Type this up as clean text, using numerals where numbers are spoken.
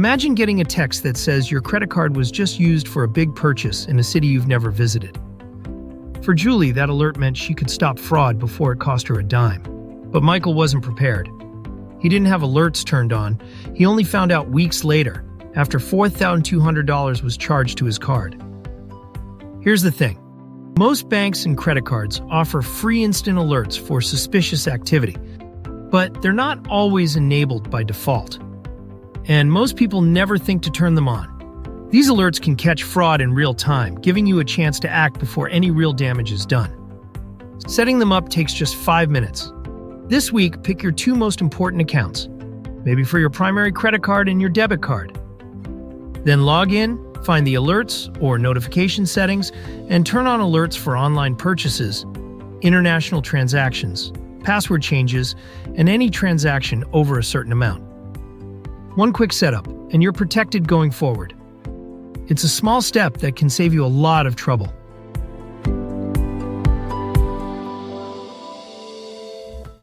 Imagine getting a text that says your credit card was just used for a big purchase in a city you've never visited. For Julie, that alert meant she could stop fraud before it cost her a dime. But Michael wasn't prepared. He didn't have alerts turned on. He only found out weeks later, after $4,200 was charged to his card. Here's the thing. Most banks and credit cards offer free instant alerts for suspicious activity, but they're not always enabled by default. And most people never think to turn them on. These alerts can catch fraud in real time, giving you a chance to act before any real damage is done. Setting them up takes just 5 minutes. This week, pick your 2 most important accounts, maybe for your primary credit card and your debit card. Then log in, find the alerts or notification settings, and turn on alerts for online purchases, international transactions, password changes, and any transaction over a certain amount. One quick setup, and you're protected going forward. It's a small step that can save you a lot of trouble.